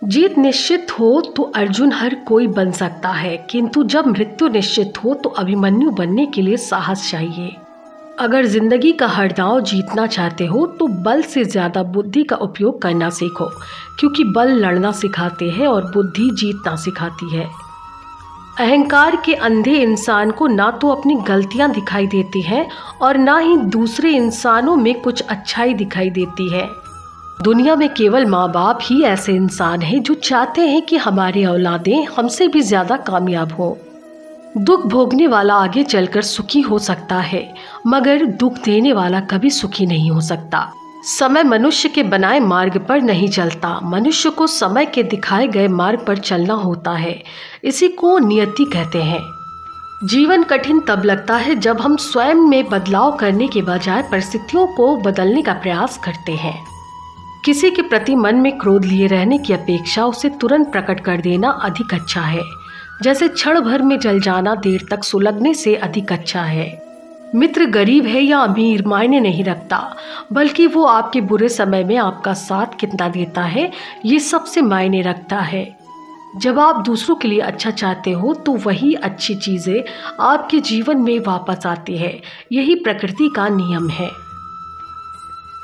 जीत निश्चित हो तो अर्जुन हर कोई बन सकता है, किंतु जब मृत्यु निश्चित हो तो अभिमन्यु बनने के लिए साहस चाहिए। अगर जिंदगी का हर दांव जीतना चाहते हो तो बल से ज़्यादा बुद्धि का उपयोग करना सीखो, क्योंकि बल लड़ना सिखाते हैं और बुद्धि जीतना सिखाती है। अहंकार के अंधे इंसान को ना तो अपनी गलतियां दिखाई देती हैं और ना ही दूसरे इंसानों में कुछ अच्छाई दिखाई देती है। दुनिया में केवल माँ बाप ही ऐसे इंसान हैं जो चाहते हैं कि हमारी औलादें हमसे भी ज़्यादा कामयाब हों। दुख भोगने वाला आगे चलकर सुखी हो सकता है, मगर दुख देने वाला कभी सुखी नहीं हो सकता। समय मनुष्य के बनाए मार्ग पर नहीं चलता, मनुष्य को समय के दिखाए गए मार्ग पर चलना होता है। इसी को नियति कहते हैं। जीवन कठिन तब लगता है जब हम स्वयं में बदलाव करने के बजाय परिस्थितियों को बदलने का प्रयास करते हैं। किसी के प्रति मन में क्रोध लिए रहने की अपेक्षा उसे तुरंत प्रकट कर देना अधिक अच्छा है। जैसे क्षण भर में जल जाना देर तक सुलगने से अधिक अच्छा है। मित्र गरीब है या अमीर मायने नहीं रखता, बल्कि वो आपके बुरे समय में आपका साथ कितना देता है ये सबसे मायने रखता है। जब आप दूसरों के लिए अच्छा चाहते हो तो वही अच्छी चीज़ें आपके जीवन में वापस आती है। यही प्रकृति का नियम है।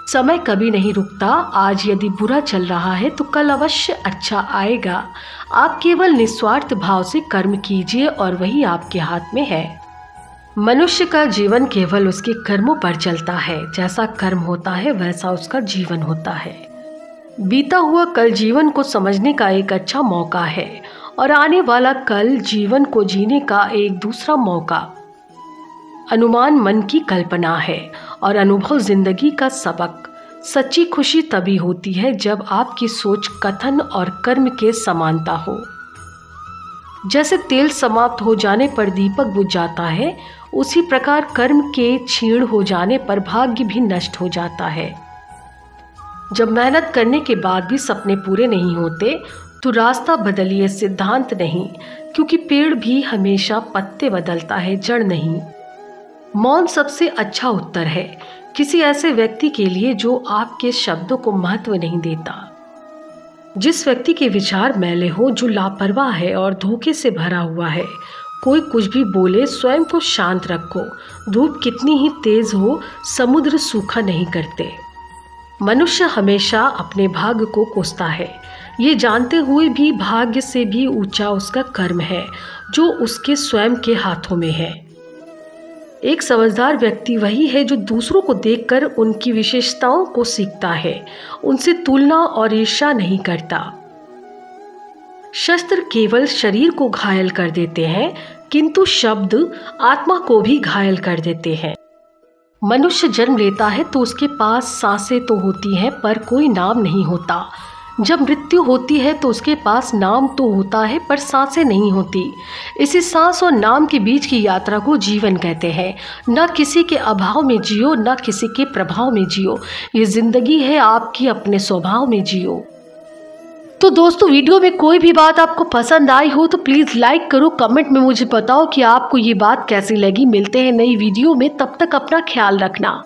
समय कभी नहीं रुकता। आज यदि बुरा चल रहा है तो कल अवश्य अच्छा आएगा। आप केवल निस्वार्थ भाव से कर्म कीजिए और वही आपके हाथ में है। मनुष्य का जीवन केवल उसके कर्मों पर चलता है। जैसा कर्म होता है वैसा उसका जीवन होता है। बीता हुआ कल जीवन को समझने का एक अच्छा मौका है और आने वाला कल जीवन को जीने का एक दूसरा मौका। अनुमान मन की कल्पना है और अनुभव जिंदगी का सबक। सच्ची खुशी तभी होती है जब आपकी सोच कथन और कर्म के समानता हो। जैसे तेल समाप्त हो जाने पर दीपक बुझ जाता है, उसी प्रकार कर्म के क्षीण हो जाने पर भाग्य भी नष्ट हो जाता है। जब मेहनत करने के बाद भी सपने पूरे नहीं होते तो रास्ता बदलिए, सिद्धांत नहीं, क्योंकि पेड़ भी हमेशा पत्ते बदलता है, जड़ नहीं। मौन सबसे अच्छा उत्तर है किसी ऐसे व्यक्ति के लिए जो आपके शब्दों को महत्व नहीं देता। जिस व्यक्ति के विचार मैले हो, जो लापरवाह है और धोखे से भरा हुआ है, कोई कुछ भी बोले स्वयं को शांत रखो। धूप कितनी ही तेज हो, समुद्र सूखा नहीं करते। मनुष्य हमेशा अपने भाग्य को कोसता है, ये जानते हुए भी भाग्य से भी ऊंचा उसका कर्म है जो उसके स्वयं के हाथों में है। एक समझदार व्यक्ति वही है जो दूसरों को देखकर उनकी विशेषताओं को सीखता है, उनसे तुलना और ईर्ष्या नहीं करता। शस्त्र केवल शरीर को घायल कर देते हैं, किंतु शब्द आत्मा को भी घायल कर देते हैं। मनुष्य जन्म लेता है तो उसके पास सांसें तो होती हैं पर कोई नाम नहीं होता। जब मृत्यु होती है तो उसके पास नाम तो होता है पर सांसें नहीं होती। इसी सांस और नाम के बीच की यात्रा को जीवन कहते हैं। न किसी के अभाव में जियो, न किसी के प्रभाव में जियो। ये जिंदगी है आपकी, अपने स्वभाव में जियो। तो दोस्तों, वीडियो में कोई भी बात आपको पसंद आई हो तो प्लीज़ लाइक करो, कमेंट में मुझे बताओ कि आपको ये बात कैसी लगी। मिलते हैं नई वीडियो में, तब तक अपना ख्याल रखना।